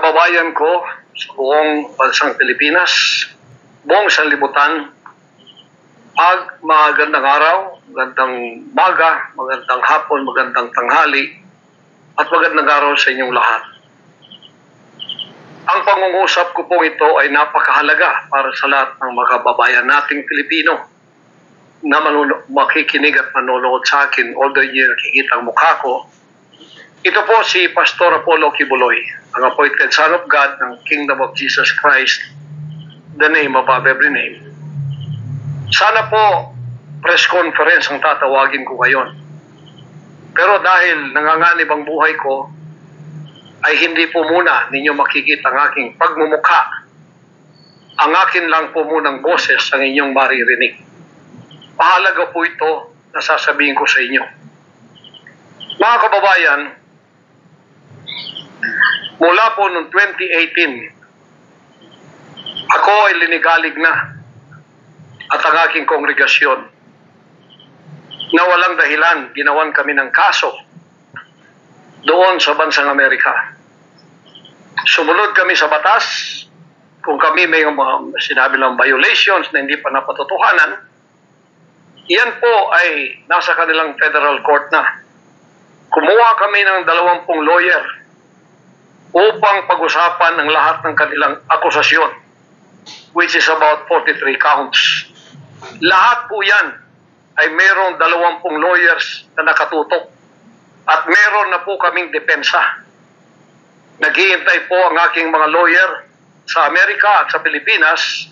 kababayan ko sa buong bansang Pilipinas, buong sanlibutan, magandang araw, magandang maga, magandang hapon, magandang tanghali, at magandang araw sa inyong lahat. Ang pangungusap ko po ito ay napakahalaga para sa lahat ng mga kababayan nating Pilipino na makikinig at manonood sa akin, although hindi nakikita ang mukha ko. Ito po si Pastor Apollo Kibuloy, ang appointed Son of God ng Kingdom of Jesus Christ, the name above every name. Sana po press conference ang tatawagin ko ngayon. Pero dahil nanganganib ang buhay ko, ay hindi po muna ninyo makikita ang aking pagmumukha. Ang akin lang po munang boses ang inyong maririnig. Mahalaga po ito na sasabihin ko sa inyo. Mga kababayan, mula po noong 2018, ako ay linigalig na at ang aking kongregasyon na walang dahilan ginawan kami ng kaso doon sa bansang Amerika. Sumunod kami sa batas. Kung kami may sinabi lang violations na hindi pa napatotohanan, yan po ay nasa kanilang federal court na. Kumuha kami ng 20 lawyer upang pag-usapan ang lahat ng kanilang akusasyon, which is about 43 counts. Lahat po yan ay mayroong 20 lawyers na nakatutok at meron na po kaming depensa. Naghihintay po ang aking mga lawyer sa Amerika at sa Pilipinas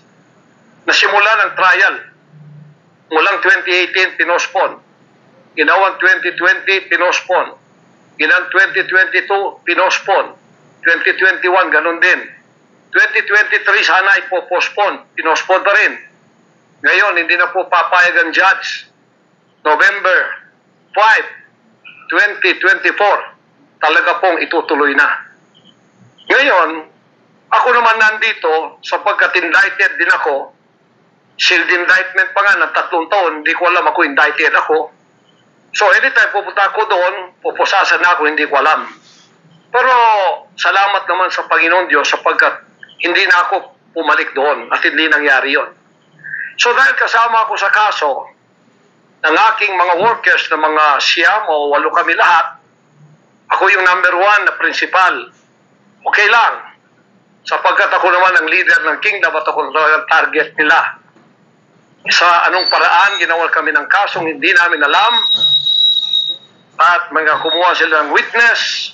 na simula ng trial. Mulang 2018, pinospon. Ginawang 2020, pinospon. Ginawang 2022, pinospon. 2021, ganun din. 2023, sana ay po-postpone. Pinospon pa rin. Ngayon, hindi na po papayag ang judge. November 5, 2024, talaga pong itutuloy na. Ngayon, ako naman nandito sapagkat indicted din ako. Sealed indictment pa nga ng 3 taon, hindi ko alam ako indicted ako. So anytime pupunta ako doon, pupusasan na ako, hindi ko alam. Pero salamat naman sa Panginoon Diyos sapagkat hindi na ako pumalik doon at hindi nangyari yon. So dahil kasama ako sa kaso ng aking mga workers na mga 9 o 8 kami lahat, ako yung number 1 na principal. Okay lang. Sapagkat ako naman ang leader ng kingdom at ako ang target nila. Sa anong paraan ginawa kami ng kasong hindi namin alam at mga kumuha sila ng witness.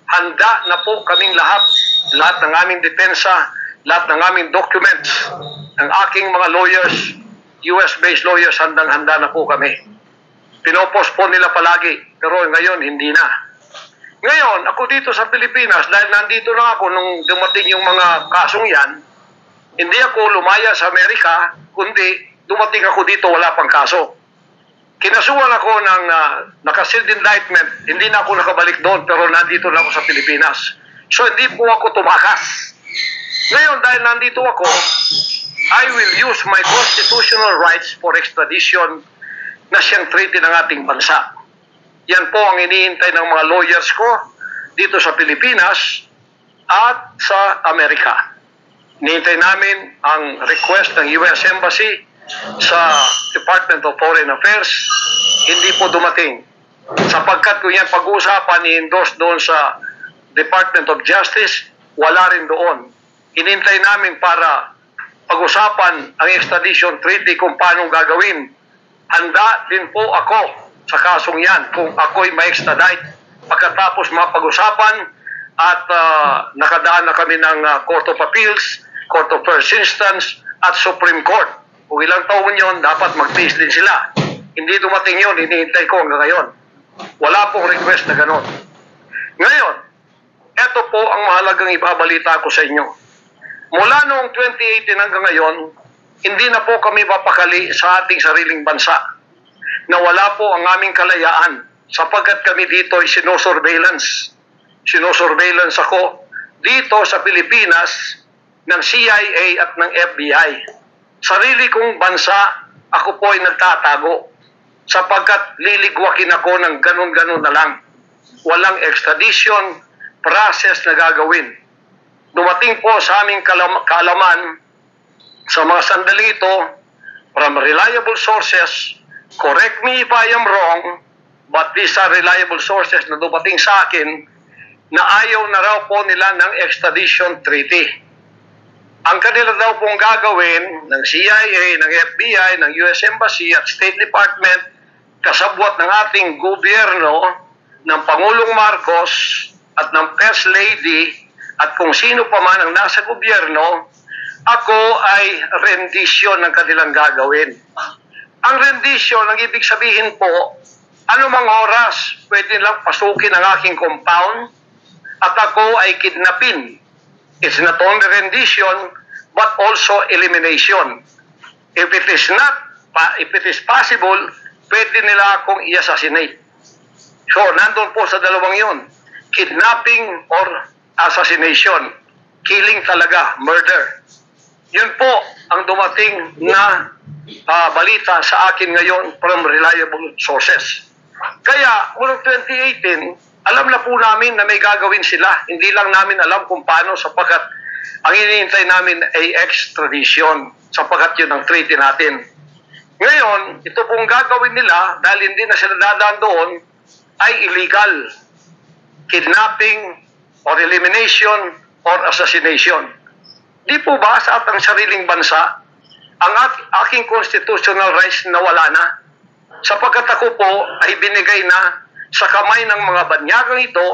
Handa na po kaming lahat ng aming depensa, lahat ng aming documents, ng aking mga lawyers, US-based lawyers, handang-handa na po kami. Pinopospone nila palagi, pero ngayon hindi na. Ngayon, ako dito sa Pilipinas, dahil nandito na ako nung dumating yung mga kasong yan, hindi ako lumaya sa Amerika, kundi dumating ako dito, wala pang kaso. Kinasuhan ako ng naka-sealed indictment, hindi na ako nakabalik doon, pero nandito na ako sa Pilipinas. So hindi po ako tumakas. Ngayon, dahil nandito ako, I will use my constitutional rights for extradition na siyang treaty ng ating bansa. Yan po ang iniintay ng mga lawyers ko dito sa Pilipinas at sa Amerika. Iniintay namin ang request ng US Embassy sa Department of Foreign Affairs. Hindi po dumating. Sapagkat kung yan pag-uusapan, i-endorse doon sa Department of Justice, wala rin doon. Inintay namin para pag-usapan ang extradition treaty kung paano gagawin. Handa din po ako sa kasong yan kung ako'y ma-extradite pagkatapos mapag-usapan at nakadaan na kami ng Court of Appeals, Court of First Instance at Supreme Court. Kung ilang taon yun, dapat mag-peace din sila. Hindi dumating yun, hinihintay ko hanggang ngayon. Wala pong request na gano'n. Ngayon, eto po ang mahalagang ibabalita ko sa inyo. Mula noong 2018 hanggang ngayon, hindi na po kami mapakali sa ating sariling bansa na wala po ang aming kalayaan sapagkat kami dito ay sinosurveillance. Sinosurveillance ako dito sa Pilipinas ng CIA at ng FBI. Sarili kong bansa, ako po ay nagtatago sapagkat liligwakin ako ng ganun-ganun na lang. Walang extradition process na gagawin. dumating po sa aming kaalaman sa mga sandaling ito from reliable sources. Correct me if I am wrong, but these are reliable sources na dumating sa akin na ayaw na raw po nila ng extradition treaty. Ang kanila daw pong gagawin ng CIA, ng FBI, ng US Embassy at State Department, kasabwat ng ating gobyerno, ng Pangulong Marcos at ng First Lady at kung sino pa man ang nasa gobyerno, ako ay rendition ng kanilang gagawin. Ang rendition, ang ibig sabihin po, anumang oras pwede lang pasukin ang aking compound at ako ay kidnapin. It's not only rendition, but also elimination. If it is possible, pwede nila akong i-assassinate. So, nandun po sa dalawang yun. Kidnapping or assassination. Killing talaga, murder. Yun po ang dumating na balita sa akin ngayon from reliable sources. Kaya, noong 2018, alam na po namin na may gagawin sila. Hindi lang namin alam kung paano sapagkat ang hinihintay namin ay extradition sapagkat yun ang treaty natin. Ngayon, ito pong gagawin nila dahil hindi na sila dadaan doon ay illegal. Kidnapping or elimination or assassination. Di po ba sa atang sariling bansa ang aking constitutional rights na wala na? Sapagkat ako po ay binigay na sa kamay ng mga banyagang ito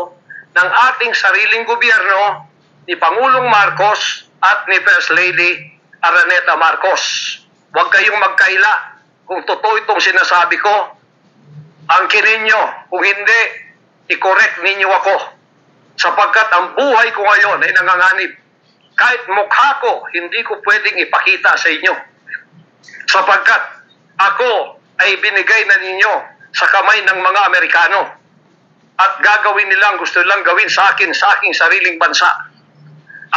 ng ating sariling gobyerno ni Pangulong Marcos at ni First Lady Araneta Marcos. Huwag kayong magkaila kung totoo itong sinasabi ko. Angkinin nyo. Kung hindi, i-correct ninyo ako. Sapagkat ang buhay ko ngayon ay nanganganib. Kahit mukha ko, hindi ko pwedeng ipakita sa inyo. Sapagkat ako ay binigay na ninyo sa kamay ng mga Amerikano. At gagawin nilang, gusto nilang gawin sa akin, sa aking sariling bansa.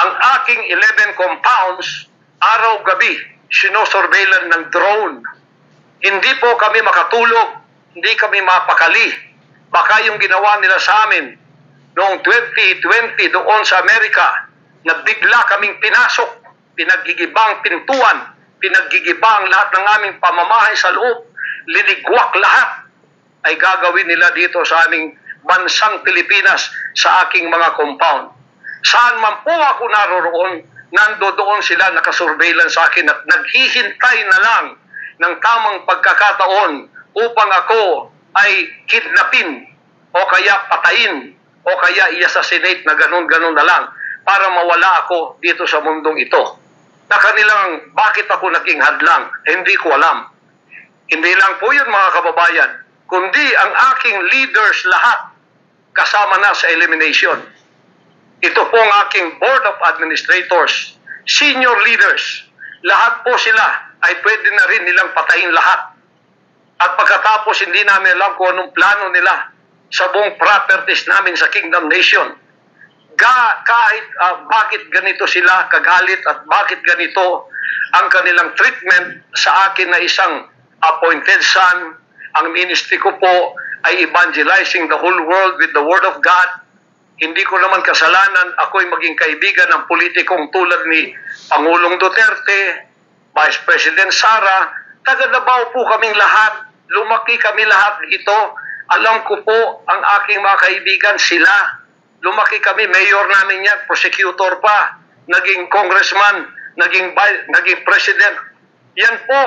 Ang aking 11 compounds, araw-gabi, sinosurveillan ng drone. Hindi po kami makatulog, hindi kami mapakali. Baka yung ginawa nila sa amin noong 2020 doon sa Amerika, na bigla kaming pinasok, pinaggigibang pintuan, pinaggigibang lahat ng aming pamamahay sa loob, linigwak lahat, ay gagawin nila dito sa aming bansang Pilipinas sa aking mga compound. Saan man po ako naroroon, nandoon sila nakasurveillance sa akin at naghihintay na lang ng tamang pagkakataon upang ako ay kidnapin o kaya patayin o kaya i-assassinate na ganun-ganun na lang para mawala ako dito sa mundong ito. Na kanilang bakit ako naging hadlang, hindi ko alam. Hindi lang po yun mga kababayan, kundi ang aking leaders lahat kasama na sa elimination. Ito po ang aking Board of Administrators, senior leaders, lahat po sila ay pwede na rin nilang patayin lahat. At pagkatapos hindi namin alam kung anong plano nila sa buong properties namin sa Kingdom Nation. Kahit bakit ganito sila kagalit at bakit ganito ang kanilang treatment sa akin na isang appointed son. Ang ministry ko po ay evangelizing the whole world with the Word of God. Hindi ko naman kasalanan ako'y maging kaibigan ng politikong tulad ni Pangulong Duterte, Vice President Sara. Taga-Davao po kaming lahat. Lumaki kami lahat ito. Alam ko po ang aking mga kaibigan sila. Lumaki kami, mayor namin yan, prosecutor pa, naging congressman, naging president. Yan po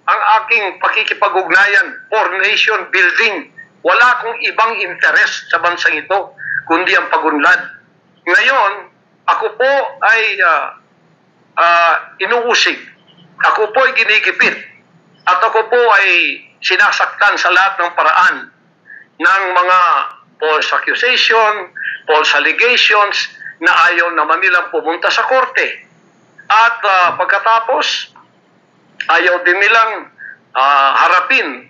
ang aking pakikipag-ugnayan for nation building. Wala akong ibang interest sa bansang ito, kundi ang pagunlad. Ngayon, ako po ay inuusig. Ako po ay ginigipit. At ako po ay sinasaktan sa lahat ng paraan ng mga false accusation, false allegations na ayaw naman nilang pumunta sa korte. At pagkatapos, ayaw din nilang harapin,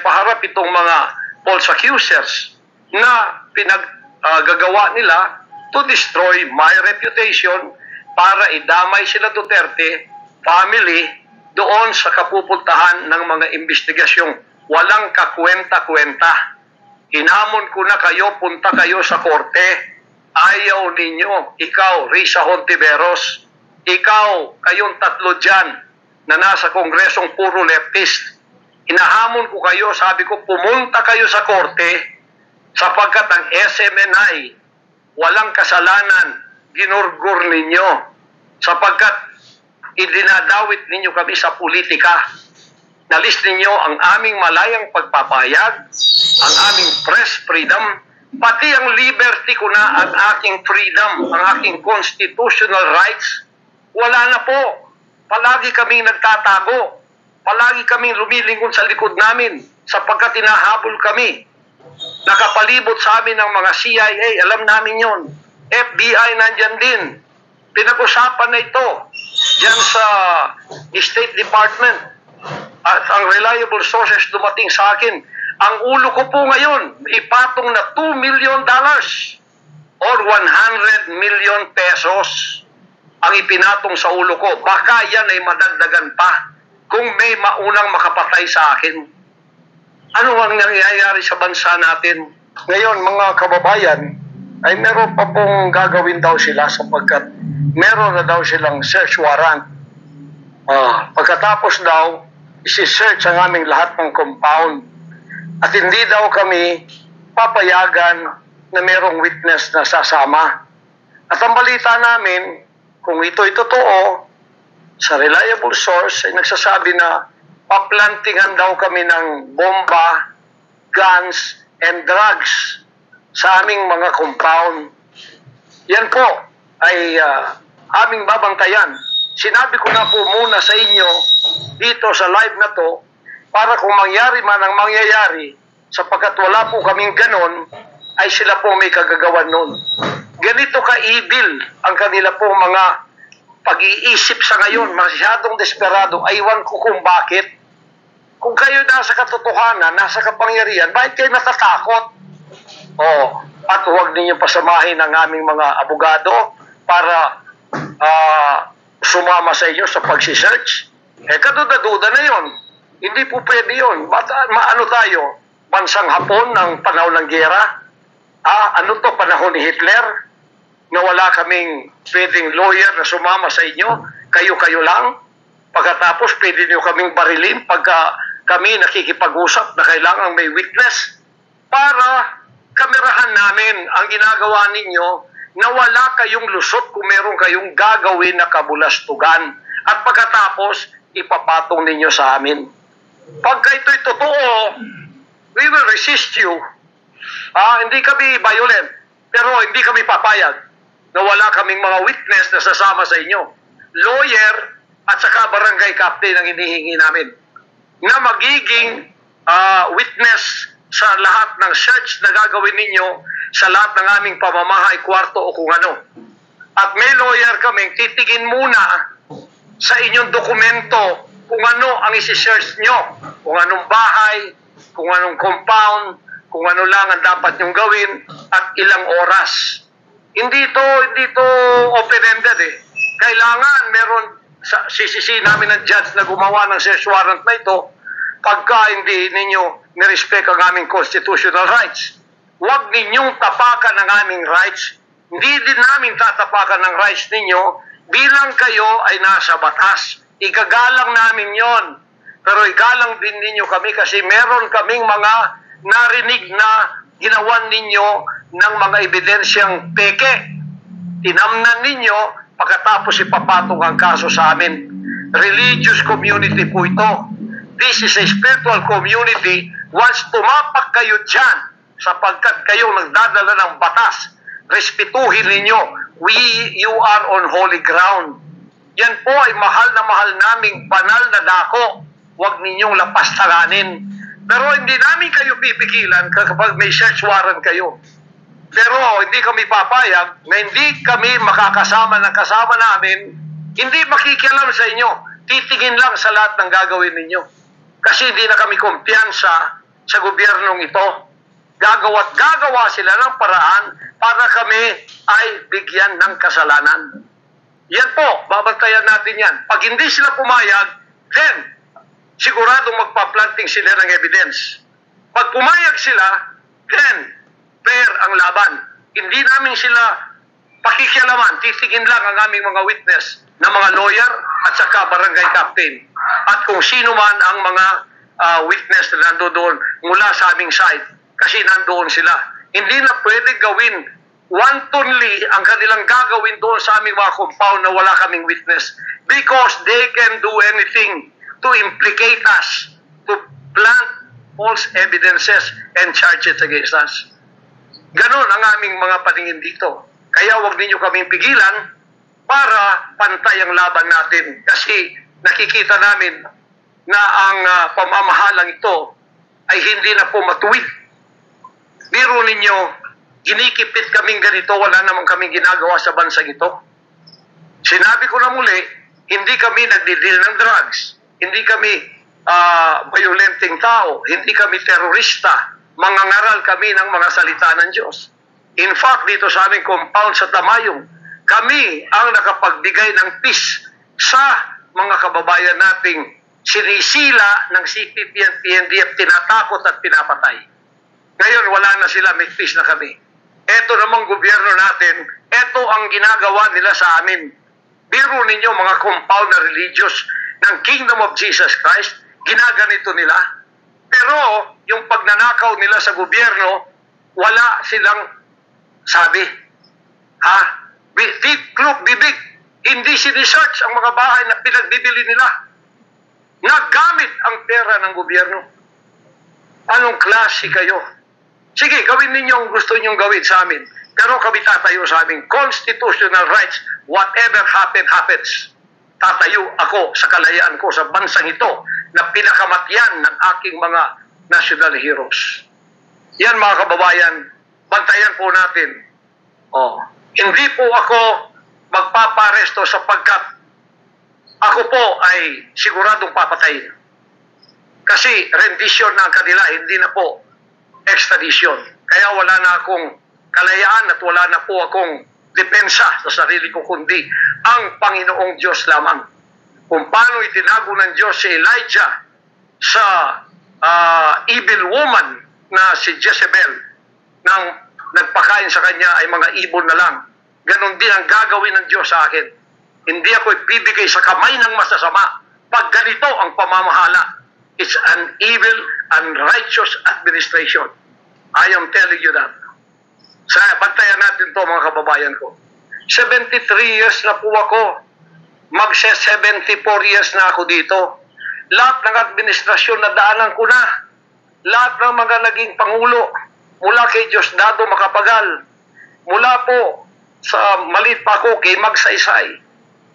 paharap itong mga false accusers na pinaggagawa nila to destroy my reputation para idamay sila Duterte family doon sa kapupuntahan ng mga investigasyong walang kakwenta-kwenta. Hinamon ko na kayo, punta kayo sa korte Ayaw ninyo, ikaw, Risa Hontiveros, ikaw, kayong tatlo dyan na nasa kongresong puro leftist. Inahamon ko kayo, sabi ko, pumunta kayo sa korte sapagkat ang SMNI walang kasalanan, ginurgur ninyo sapagkat idinadawit ninyo kami sa politika. Nalis ninyo ang aming malayang pagpapayag, ang aming press freedom, pati ang liberty ko na, ang aking freedom, ang aking constitutional rights. Wala na po. Palagi kaming nagtatago. Palagi kaming lumilingon sa likod namin sapagkat hinahabol kami. Nakapalibot sa amin ng mga CIA, alam namin yon. FBI nandyan din. Pinag-usapan na ito dyan sa State Department. At ang reliable sources dumating sa akin. Ang ulo ko po ngayon, ipatong na $2 million or 100 million pesos ang ipinatong sa ulo ko. Baka yan ay madagdagan pa kung may maunang makapatay sa akin. Ano ang nangyayari sa bansa natin? Ngayon, mga kababayan, ay meron pa pong gagawin daw sila sapagkat meron na daw silang search warrant. Pagkatapos daw, isi-search ang aming lahat ng compound. At hindi daw kami papayagan na merong witness na sasama. At ang balita namin, kung ito'y totoo, sa reliable source ay nagsasabi na paplantingan daw kami ng bomba, guns, and drugs sa aming mga compound. Yan po ay aming babantayan. Sinabi ko na po muna sa inyo dito sa live na to para kung mangyari man ang mangyayari sapagkat wala po kaming ganon ay sila po may kagagawan nun. Ganito ka-evil ang kanila po mga pag-iisip sa ngayon, masyadong desperado. Aywan ko kung bakit. Kung kayo nasa katotohanan, nasa kapangyarihan, bakit kayo natatakot? At huwag ninyo pasamahin ang aming mga abogado para sumama sa inyo sa pagsisearch. Kaduda-duda na yon. Hindi po pwede yun. Maano tayo? Bansang Hapon ng panahon ng giyera? Ano to, panahon ni Hitler? Na wala kaming pwedeng lawyer na sumama sa inyo? Kayo-kayo lang? Pagkatapos, pwede nyo kaming barilin pagka kami nakikipag-usap na kailangan may witness para kamerahan namin ang ginagawa ninyo na wala kayong lusot kung meron kayong gagawin na kabulastugan. At pagkatapos, ipapatong ninyo sa amin. Pagka ito'y totoo, we will resist you. Hindi kami violent, pero hindi kami papayag na wala kaming mga witness na sasama sa inyo. Lawyer at saka barangay captain ang hinihingi namin na magiging witness sa lahat ng search na gagawin ninyo sa lahat ng aming pamamahay, kwarto o kung ano. At may lawyer kaming titigin muna sa inyong dokumento kung ano ang isi-search nyo, kung anong bahay, kung anong compound, kung ano lang ang dapat nyong gawin at ilang oras. Hindi to open-ended eh. Kailangan meron sisisi namin ng judge na gumawa ng search warrant na ito pagka hindi ninyo nirespect ang aming constitutional rights. Huwag ninyong tapakan ang aming rights. Hindi din namin tatapakan ng rights ninyo bilang kayo ay nasa batas. Igagalang namin yon. Pero igalang din ninyo kami kasi meron kaming mga narinig na ginawan ninyo ng mga ebidensyang peke. Tinamnan ninyo pagkatapos ipapatong ang kaso sa amin. Religious community po ito. This is a spiritual community. Once tumapak kayo dyan sapagkat kayo nagdadala ng batas, respetuhin ninyo. You are on holy ground. Yan po ay mahal na mahal naming banal na dako. Huwag ninyong lapastanganin. Pero hindi namin kayo pipigilan kapag may search warrant kayo. Pero hindi kami papayag na hindi kami makakasama ng kasama namin, hindi makikialam sa inyo. Titingin lang sa lahat ng gagawin ninyo. Kasi hindi na kami kumpiyansa sa gobyernong ito. Gagawa sila ng paraan para kami ay bigyan ng kasalanan. Yan po, babantayan natin yan. Pag hindi sila pumayag, then siguradong magpa-planting sila ng evidence. Pag pumayag sila, then fair ang laban. Hindi namin sila pakikialaman, titingin lang ang aming mga witness na mga lawyer at saka barangay captain. At kung sino man ang mga witness na nandoon mula sa aming side, kasi nandoon sila. Hindi na pwede gawin wantonly ang kanilang gagawin doon sa aming mga compound na wala kaming witness, because they can do anything to implicate us, to plant false evidences and charges against us. Ganon ang aming mga paningin dito. Kaya huwag ninyo kaming pigilan para pantay ang laban natin. Kasi nakikita namin na ang pamamahalang ito ay hindi na po matuwid. Biro ninyo, ginikipit kaming ganito, wala namang kaming ginagawa sa bansang ito. Sinabi ko na muli, hindi kami nagdidil ng drugs, hindi kami violenting tao, hindi kami terorista, mangangaral kami ng mga salita ng Diyos. In fact, dito sa aming compound sa Tamayong, kami ang nakapagbigay ng peace sa mga kababayan nating sinisila ng CPP at PNDF, tinatakot at pinapatay. Ngayon, wala na sila, may peace na kami. Ito namang gobyerno natin, ito ang ginagawa nila sa amin. Biro ninyo mga compound na religious ng Kingdom of Jesus Christ, ginaganito nila. Pero yung pagnanakaw nila sa gobyerno, wala silang sabi. Bibig. Hindi sinisearch ang mga bahay na pinagbibili nila. Naggamit ang pera ng gobyerno. Anong klase kayo? Sige, gawin ninyo ang gusto ninyong gawin sa amin. Pero kami tatayo sa aming constitutional rights. Whatever happens. Tatayo ako sa kalayaan ko sa bansang ito na pinakamatyan ng aking mga national heroes. Yan mga kababayan, bantayan po natin. Hindi po ako magpaparesto sapagkat ako po ay siguradong papatayin. Kasi rendition na ang kanila, hindi na po extradition. Kaya wala na akong kalayaan at wala na po akong depensa sa sarili ko, kundi ang Panginoong Diyos lamang. Kung paano itinago ng Diyos si Elijah sa evil woman na si Jezebel, nang nagpakain sa kanya ay mga ibon na lang. Ganon din ang gagawin ng Diyos sa akin. Hindi ako ibibigay sa kamay ng masasama pag ganito ang pamamahala. It's an evil, unrighteous administration. I am telling you that. Bantayan natin to mga kababayan ko. 73 years na po ako. Magse-74 years na ako dito. Lahat ng administrasyon na daanan ko na. Lahat ng mga naging pangulo. Mula kay Diosdado Macapagal. Mula po sa maliit pa ako kay Magsaysay.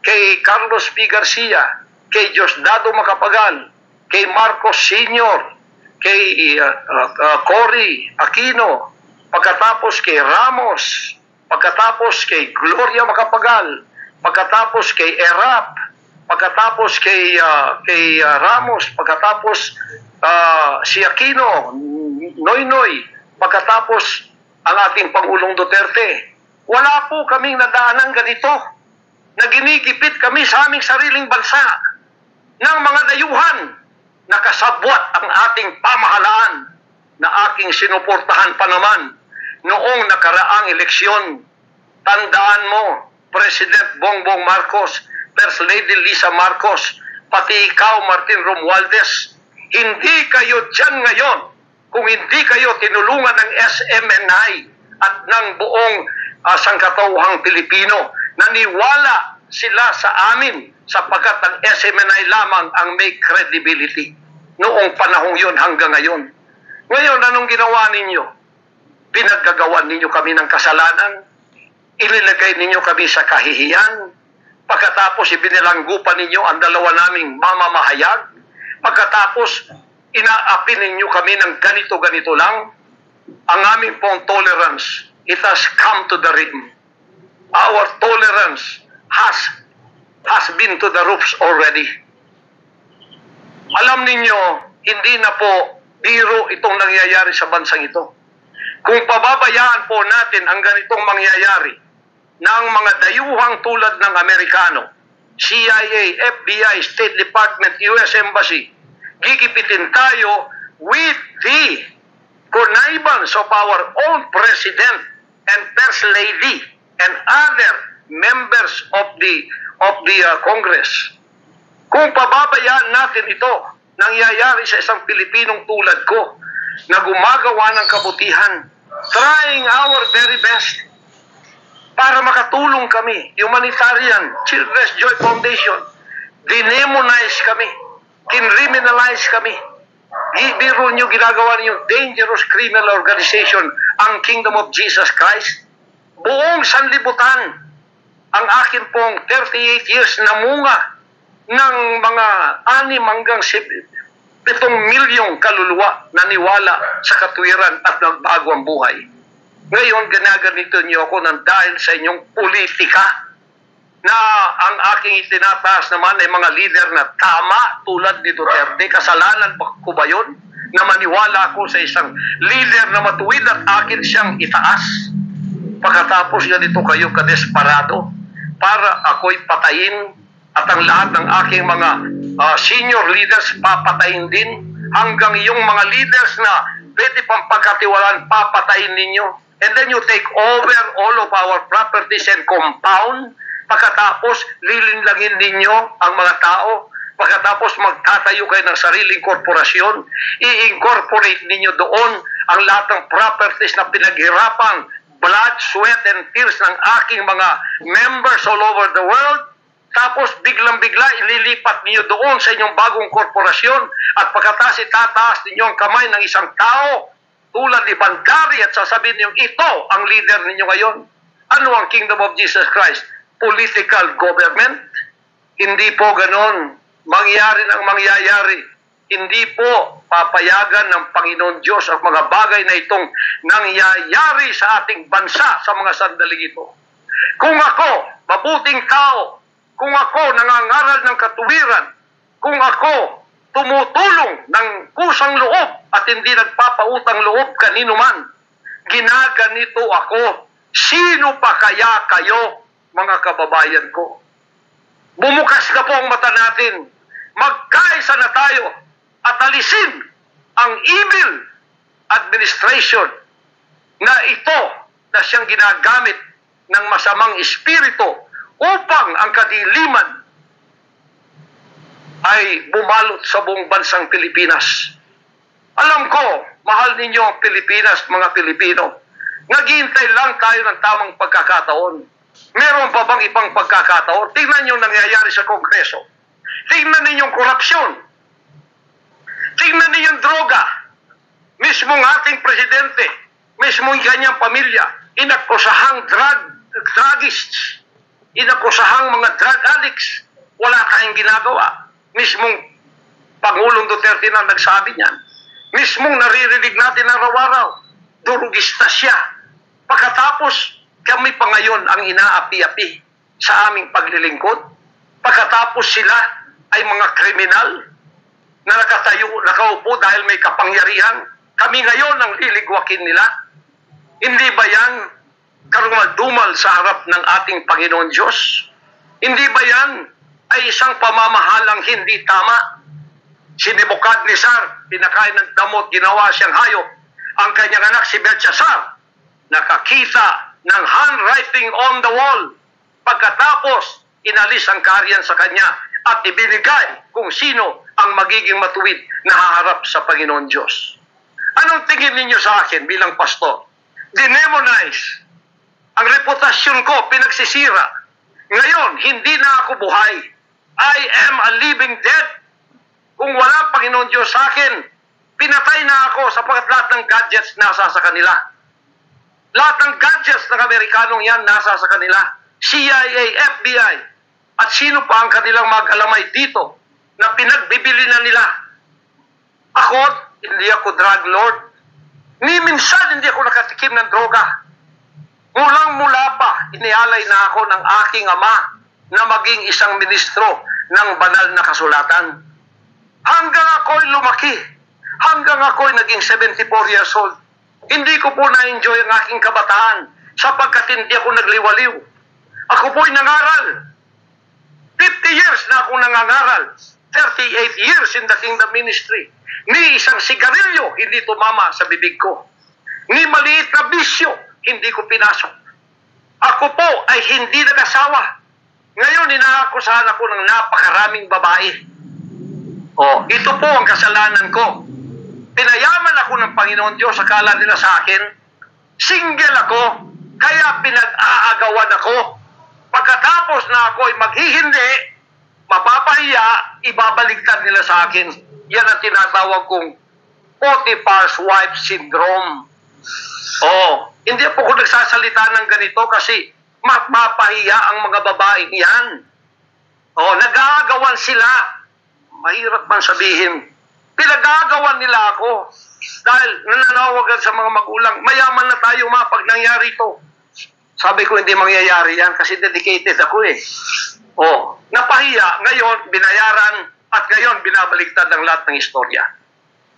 Kay Carlos P. Garcia. Kay Diosdado Macapagal. Kay Marcos Sr. Kay Cory Aquino. Pagkatapos kay Ramos. Pagkatapos kay Gloria Macapagal. Pagkatapos kay Erap. Pagkatapos kay Ramos. Pagkatapos si Aquino, Noynoy. Pagkatapos ang ating Pangulong Duterte. Wala po kaming nadaanan ganito. Naginigipit kami sa aming sariling bansa ng mga dayuhan. Nakasabwat ang ating pamahalaan na aking sinuportahan pa naman noong nakaraang eleksyon. Tandaan mo, President Bongbong Marcos, First Lady Lisa Marcos, pati ikaw, Martin Romualdez, hindi kayo dyan ngayon kung hindi kayo tinulungan ng SMNI at ng buong sangkatauhang Pilipino. Naniwala sila sa amin sapagkat ang SMNI lamang ang may credibility noong panahong yun hanggang ngayon. Ngayon, anong ginawa ninyo? Pinaggagawan ninyo kami ng kasalanan, inilagay ninyo kami sa kahihiyan, pagkatapos ibinilanggupan ninyo ang dalawa naming mamamahayag, pagkatapos inaapi ninyo kami ng ganito-ganito lang, ang aming pong tolerance, it has come to the rim. Our tolerance has been to the roofs already. Alam ninyo, hindi na po biro itong nangyayari sa bansang ito. Kung pababayaan po natin ang ganitong mangyayari ng mga dayuhang tulad ng Amerikano, CIA, FBI, State Department, US Embassy, gigipitin tayo with the connivance of our own President and First Lady and other members of the Congress. Kung pababayaan natin ito, nangyayari sa isang Pilipinong tulad ko na gumagawa ng kabutihan, trying our very best para makatulong kami, humanitarian, Children's Joy Foundation, dinemonize kami, kinriminalize kami. Biro nyo, ginagawa niyo dangerous criminal organization ang Kingdom of Jesus Christ. Buong sanlibutan ang akin pong 38 years na munga ng mga 6 hanggang 7 milyong kaluluwa na niwala sa katwiran at nagbago ang buhay. Ngayon, ginaganito niyo ako ng dahil sa inyong politika na ang aking itinataas naman ay mga leader na tama tulad ni Duterte. Kasalanan ko ba yun? Na maniwala ako sa isang leader na matuwid at akin siyang itaas. Pagkatapos ganito kayo kadesperado para ako'y patayin at ang lahat ng aking mga senior leaders papatayin din, hanggang yung mga leaders na pwede pang pagkatiwalaan papatayin ninyo. And then you take over all of our properties and compound. Pagkatapos, lilinlangin ninyo ang mga tao. Pagkatapos, magtatayo kayo ng sariling korporasyon. I-incorporate ninyo doon ang lahat ng properties na pinaghirapan, blood, sweat, and tears ng aking mga members all over the world. Tapos, biglang-bigla, ililipat ninyo doon sa inyong bagong korporasyon. At pagkatapos, itataas ninyo ang kamay ng isang tao tulad ni Bandari at sasabihin niyo, ito ang leader ninyo ngayon. Ano ang Kingdom of Jesus Christ? Political government? Hindi po ganon. Mangyari ng mangyayari. Hindi po papayagan ng Panginoon Diyos ang mga bagay na itong nangyayari sa ating bansa sa mga sandaling ito. Kung ako, mabuting tao, kung ako nangangaral ng katuwiran, kung ako tumutulong ng kusang loob at hindi nagpapautang loob kanino man, ginaganito ako. Sino pa kaya kayo, mga kababayan ko? Bumukas na po ang mata natin. Magkaisa na tayo at alisin ang evil administration na ito na siyang ginagamit ng masamang espiritu upang ang kadiliman ay bumalot sa buong bansang Pilipinas. Alam ko, mahal ninyo ang Pilipinas, mga Pilipino. Naghihintay lang tayo ng tamang pagkakataon. Meron pa bang ibang pagkakataon? Tingnan nyo nangyayari sa Kongreso. Tingnan ninyong korupsyon. Tingnan ninyong droga. Mismong ating presidente, mismong kanyang pamilya, inakusahang druggists, inakusahang mga drug addicts. Wala tayong ginagawa. Mismong Pangulong Duterte na nagsabi niyan. Mismong naririnig natin araw-araw, durugista siya. Pagkatapos, kami pa ngayon ang inaapi-api sa aming paglilingkod. Pagkatapos sila ay mga kriminal na nakaupo dahil may kapangyarihan. Kami ngayon ang liligwakin nila. Hindi ba yan karumal-dumal sa harap ng ating Panginoon Diyos? Hindi ba yan ay isang pamamahalang hindi tama? Si Nebukadnezar, pinakain ng damot, ginawa siyang hayop. Ang kanyang anak si Belshazzar, nakakita ng handwriting on the wall. Pagkatapos, inalis ang kaharian sa kanya at ibinigay kung sino ang magiging matuwid na haharap sa Panginoon Diyos. Anong tingin ninyo sa akin bilang pastor? Dinemonize. Ang reputasyon ko, pinagsisira. Ngayon, hindi na ako buhay. I am a living dead. Kung wala Panginoon Diyos sa akin, pinatay na ako sapagkat lahat ng gadgets nasa sa kanila. Lahat ng gadgets ng Amerikanong yan nasa sa kanila. CIA, FBI, at sino pa ang kanilang mag-alamay dito na pinagbibili na nila. Ako, hindi ako drug lord. Ni minsan hindi ako nakatikim ng droga. Mulang-mula pa, inialay na ako ng aking ama na maging isang ministro ng banal na kasulatan. Hanggang ako'y lumaki, hanggang ako'y naging 74 years old, hindi ko po na-enjoy ang aking kabataan sapagkat hindi ako nagliwaliw. Ako po'y nangaral. 50 years na akong nangangaral. 38 years in the kingdom ministry. Ni isang sigarilyo hindi tumama sa bibig ko. Ni maliit na bisyo hindi ko pinasok. Ako po ay hindi nag-asawa. Ngayon, inaakusahan ako ng napakaraming babae. Ito po ang kasalanan ko. Pinayaman ako ng Panginoon Diyos, akala nila sa akin, single ako, kaya pinag-aagawan ako. Pagkatapos na ako ay maghihindi, mapapahiya, ibabaliktad nila sa akin. Yan ang tinatawag kong Potiphar's wife syndrome. Hindi po ako nagsasalita ng ganito kasi mapapahiya ang mga babaeng yan. Nag-aagawan sila. Mahirap man sabihin. Pinag-aagawan nila ako dahil nananawagan sa mga magulang, mayaman na tayo pag nangyari ito. Sabi ko, hindi mangyayari yan kasi dedicated ako eh. Napahiya, ngayon binayaran at ngayon binabaliktad ang lahat ng istorya.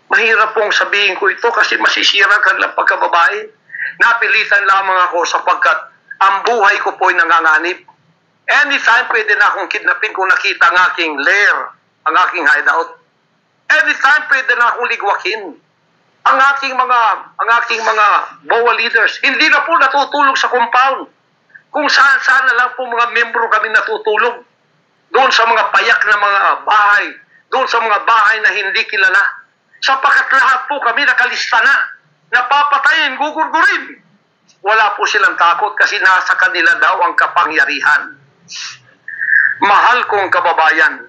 Mahirap pong sabihin ko ito kasi masisira ka lang pagkababae. Napilitan lamang ako sapagkat ang buhay ko po ay nanganganib. Anytime pwede na akong kidnapin kung nakita ang aking lair, ang aking hideout. Anytime pwede na akong ligwakin. Ang aking mga BOA leaders, hindi na po natutulog sa compound. Kung saan-saan na lang po mga membro kami natutulog. Doon sa mga payak na mga bahay, doon sa mga bahay na hindi kilala. Sapagkat lahat po kami nakalista na, napapatayin, gugurgurin. Wala po silang takot kasi nasa kanila daw ang kapangyarihan. Mahal kong kababayan,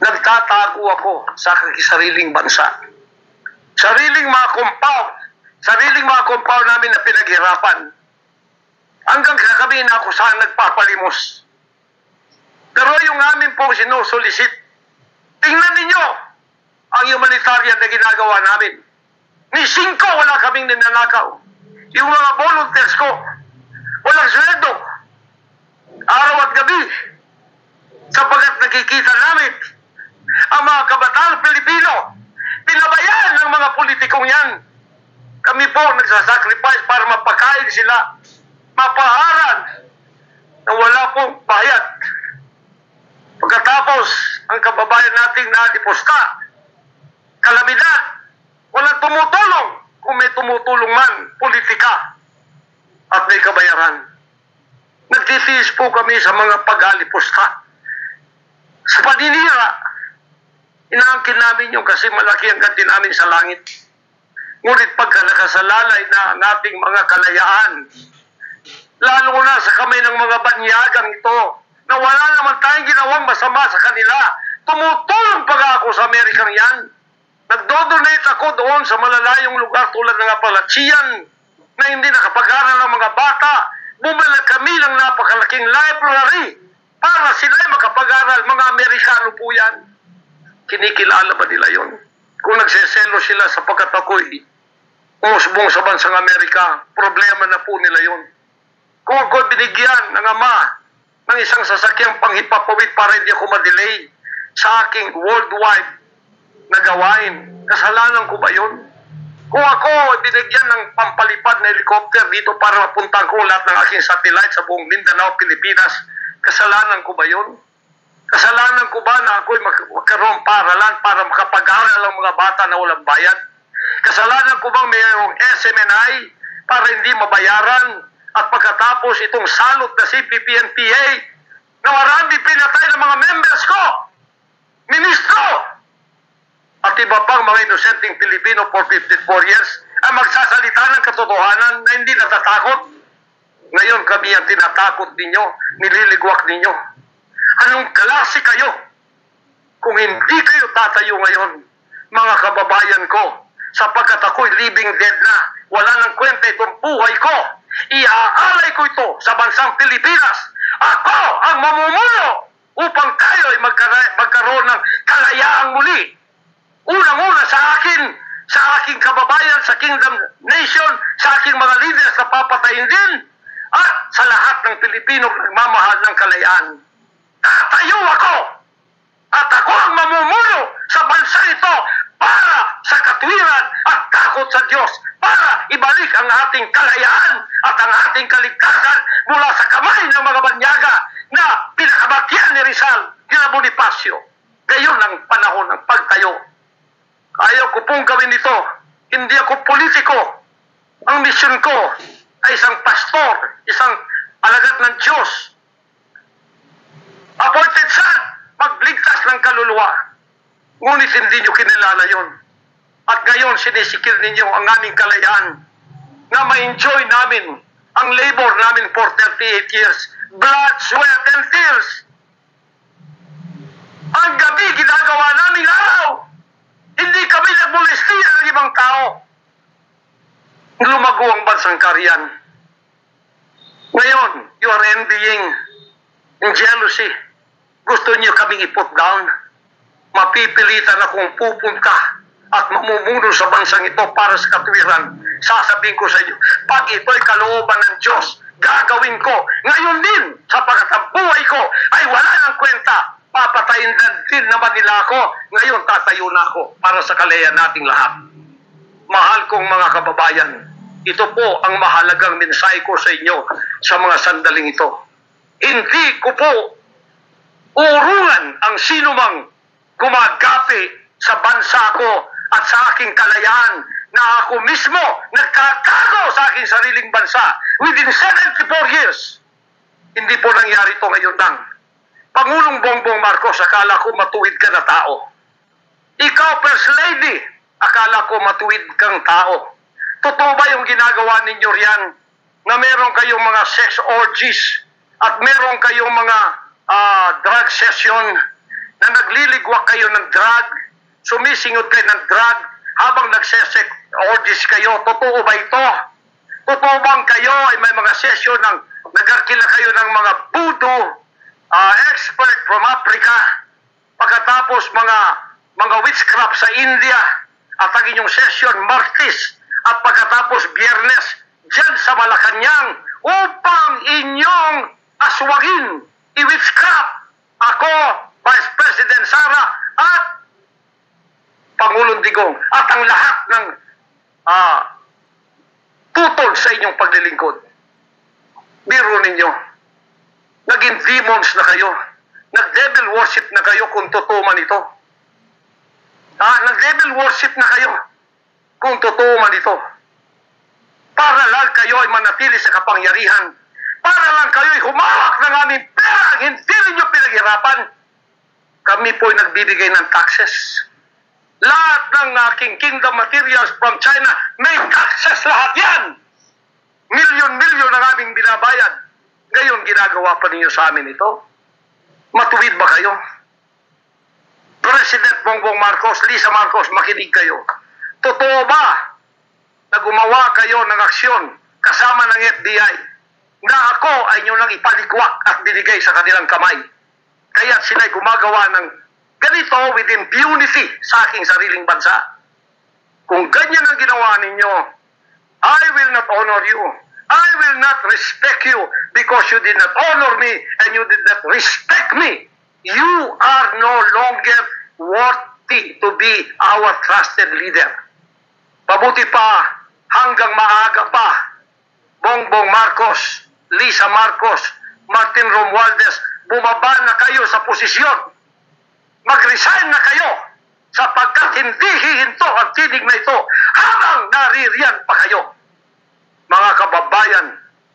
nagtatago ako sa sariling bansa. Sariling mga compound namin na pinaghirapan. Hanggang kami na ako saan nagpapalimos. Pero yung amin pong sinusulisit, tingnan ninyo ang humanitarian na ginagawa namin. Ni 5 wala kaming ninanakaw. Yung mga volunteers ko, walang sweldo. Araw at gabi. Sapagat nakikita namin ang mga kabataang Pilipino, pinabayaan ng mga politikong yan. Kami po nagsasacrifice para mapakain sila, mapaharan na wala pong bayad. Pagkatapos, ang kababayan nating nalipusta, kalamidad, walang tumutulong. Kung may tumutulong man, politika at may kabayaran. Nagtitiis po kami sa mga pag-alipusta. Sa paninira, inaangkin namin yung kasi malaki ang ganti namin sa langit. Ngunit pagka nakasalalay na ang ating mga kalayaan, lalo na sa kamay ng mga banyagang ito, na wala naman tayong ginawang masama sa kanila, tumutulong pa ako sa Amerikang yan. Nagdodonate ako doon sa malalayong lugar tulad ng Appalachian na hindi nakapag-aral ng mga bata. Bumalik kami ng napakalaking library para sila'y makapag-aral. Mga Amerikano po yan. Kinikilala ba nila yon? Kung nagseselo sila sapagkat ako'y umusbong sa bansang Amerika, problema na po nila yon. Kung ako binigyan ng ama ng isang sasakyang panghipapawid para hindi ako ma-delay sa aking worldwide na gawain, kasalanan ko ba yun? Kung ako binigyan ng pampalipad na helicopter dito para mapuntahan ko lahat ng aking satellite sa buong Mindanao, Pilipinas, kasalanan ko ba yun? Kasalanan ko ba na ako'y magkaroon paralan para makapag-aral ang mga bata na walang bayad? Kasalanan ko bang mayroong SMNI para hindi mabayaran at pagkatapos itong salot na CPP-NPA na marami pinatay ng mga members ko, ministro, at iba pang mga inosenteng Pilipino for 54 years ang magsasalita ng katotohanan na hindi natatakot. Ngayon kami ang tinatakot ninyo, nililigwak ninyo. Anong klase kayo? Kung hindi kayo tatayo ngayon, mga kababayan ko, sapagkat ako'y living dead na, wala nang kwenta itong buhay ko, iaalay ko ito sa bansang Pilipinas. Ako ang mamumuno upang tayo ay magkaroon ng kalayaang muli. Unang-una sa aking kababayan, sa Kingdom Nation, sa aking mga leaders na papatayin din, at sa lahat ng Pilipino nagmamahal ng kalayaan. Tatayo ako! At ako ang mamumuno sa bansa ito para sa katwiran at takot sa Diyos, para ibalik ang ating kalayaan at ang ating kaligtasan mula sa kamay ng mga banyaga na pinakabatyan ni Rizal, ni Bonifacio. Gayon ang panahon ng pagtayo. Ayaw ko pong gawin ito. Hindi ako politiko. Ang misyon ko ay isang pastor, isang alagad ng Diyos. Appointed son, magligtas ng kaluluwa. Ngunit hindi nyo kinilala yon. At ngayon, sinisikil ninyo ang aming kalayaan na ma-enjoy namin ang labor namin for 38 years. Blood, sweat, and tears. Ang gabi, ginagawa namin araw. Hindi kami nagmolestiya ng ibang tao. Lumago ang bansang Kariyan. Ngayon, you are envying in jealousy. Gusto niyo kaming i-put down. Mapipilitan akong pupunta at mamumuno sa bansang ito para sa katwiran. Sasabihin ko sa inyo, pag ito'y kalooban ng Diyos, gagawin ko. Ngayon din, sapagkat ang buhay ko ay wala ng kwenta. Papatayin din naman nila ako. Ngayon, tatayo na ako para sa kalayan nating lahat. Mahal kong mga kababayan, ito po ang mahalagang mensahe ko sa inyo sa mga sandaling ito. Hindi ko po urungan ang sinumang gumagapi sa bansa ko at sa aking kalayaan na ako mismo nagkatago sa aking sariling bansa within 74 years. Hindi po nangyari ito ngayon lang. Pangulong Bongbong Marcos, akala ko matuwid ka na tao. Ikaw, First Lady, akala ko matuwid kang tao. Totoo ba yung ginagawa ninyo riyan na meron kayong mga sex orgies at meron kayong mga drug session na nagliligwak kayo ng drug, sumisingot kayo ng drug habang nagsesex orgies kayo? Totoo ba ito? Totoo bang kayo ay may mga session ng nagkakila kayo ng mga voodoo expert from Africa, pagkatapos mga witchcraft sa India, at ang inyong session Martes, at pagkatapos Biyernes dyan sa Malacanang upang inyong aswagin, i-witchcraft ako, Vice President Sara at Pangulong Digong at ang lahat ng tutol sa inyong paglilingkod. Biro ninyo, naging demons na kayo. Nag-devil worship na kayo kung totoo man ito. Nag-devil worship na kayo kung totoo man ito. Para lang kayo ay manatili sa kapangyarihan. Para lang kayo ay humawak ng aming pera. Hindi ninyo pinaghirapan. Kami po ay nagbibigay ng taxes. Lahat ng aking kingdom materials from China, may taxes lahat yan. Milyon-milyon ang aming binabayad. Ngayon, ginagawa pa ninyo sa amin ito? Matuwid ba kayo? President Bongbong Marcos, Lisa Marcos, makinig kayo. Totoo ba na gumawa kayo ng aksyon kasama ng FBI na ako ay nyo nang ipalikwak at binigay sa kanilang kamay? Kaya sila'y gumagawa ng ganito with impunity sa aking sariling bansa. Kung ganyan ang ginawa ninyo, I will not honor you. I will not respect you because you did not honor me and you did not respect me. You are no longer worthy to be our trusted leader. Pabuti pa, hanggang maaga pa, Bongbong Marcos, Lisa Marcos, Martin Romualdez, bumaba na kayo sa posisyon. Mag-resign na kayo sapagkat hindi hihinto ang tinig na ito habang naririyan pa kayo. Mga kababayan,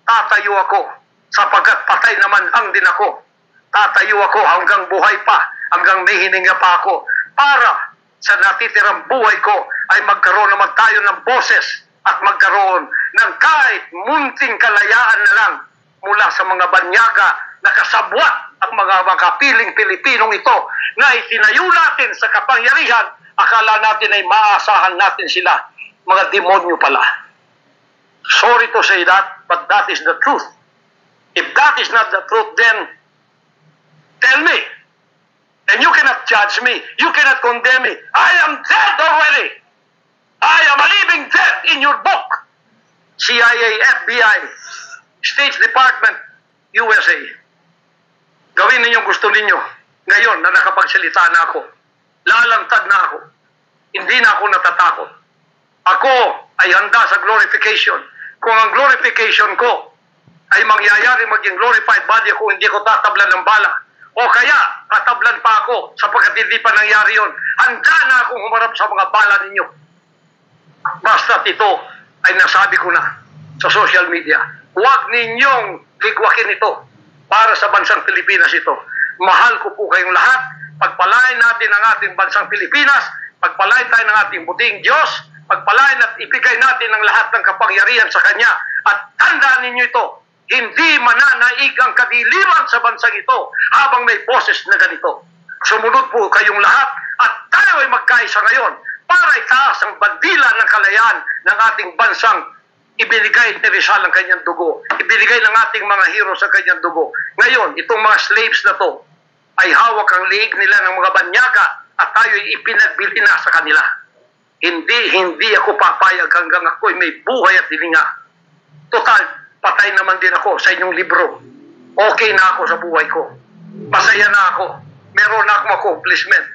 tatayo ako sapagkat patay naman ang din ako. Tatayo ako hanggang buhay pa, hanggang may hininga pa ako para sa natitirang buhay ko ay magkaroon naman tayo ng boses at magkaroon ng kahit munting kalayaan na lang mula sa mga banyaga na kasabwat ang mga makapiling Pilipinong ito na itinayo natin sa kapangyarihan. Akala natin ay maaasahan natin sila. Mga demonyo pala. Sorry to say that, but that is the truth. If that is not the truth, then tell me. And you cannot judge me. You cannot condemn me. I am dead already. I am a living dead in your book. CIA, FBI, State Department, USA. Gawin ninyong gusto ninyo. Ngayon na nakapagsalita na ako, lalantad na ako. Hindi na ako natatakot. Ako ay handa sa glorification. Kung ang glorification ko ay mangyayari maging glorified body ako, hindi ko tatablan ng bala. O kaya, tatablan pa ako sapagkat hindi pa nangyari yun. Handa na akong humarap sa mga bala ninyo. Basta't ito ay nasabi ko na. sa social media. Huwag ninyong ligwakin ito para sa bansang Pilipinas ito. Mahal ko po kayong lahat. Pagpalain natin ang ating bansang Pilipinas. Pagpalain tayo ng ating buting Diyos. Pagpalain at ibigay natin ang lahat ng kapangyarihan sa Kanya. At tandaan ninyo ito, hindi mananaig ang kadiliman sa bansang ito habang may boses na ganito. Sumunod po kayong lahat at tayo ay magkaisa ngayon para itaas ang bandila ng kalayaan ng ating bansang ibinigay ni Rizal ang kanyang dugo. Ibinigay ng ating mga hero sa kanyang dugo. Ngayon, itong mga slaves na to ay hawak ang liig nila ng mga banyaga at tayo ay ipinagbili na sa kanila. Hindi ako papayag hanggang ako'y may buhay at hilinga. Total, patay naman din ako sa inyong libro. Okay na ako sa buhay ko. Masaya na ako. Meron na akong accomplishment.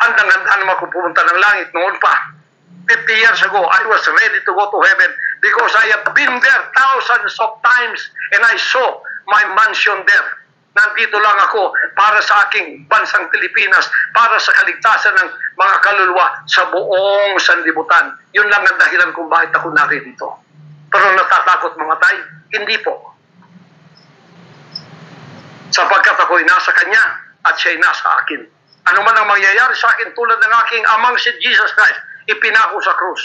Handang-handa naman ako pumunta ng langit noon pa. 50 years ago, I was ready to go to heaven because I have been there thousands of times and I saw my mansion there. Nandito lang ako para sa aking bansang Pilipinas, para sa kaligtasan ng mga kaluluwa sa buong sanlibutan. Yun lang ang dahilan kung bakit ako narito. Pero natatakot mamatay? Hindi po. Sapagkat ako'y nasa Kanya at siya'y nasa akin. Ano man ang mangyayari sa akin tulad ng aking amang si Jesus Christ, ipinako sa krus,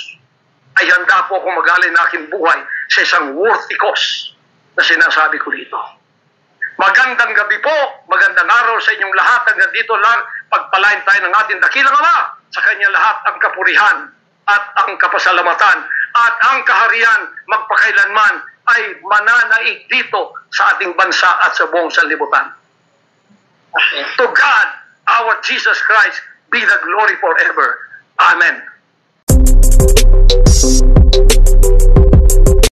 ay handa po akong mag-alay ng aking buhay sa isang worthy cause na sinasabi ko dito. Magandang gabi po, magandang araw sa inyong lahat. Hanggang dito lang, pagpalain tayo ng ating dakilang Ama. Sa Kanya lahat ang kapurihan at ang kapasalamatan at ang kaharian magpakailanman ay mananaig dito sa ating bansa at sa buong sanlibutan. To God, our Jesus Christ, be the glory forever. Amen.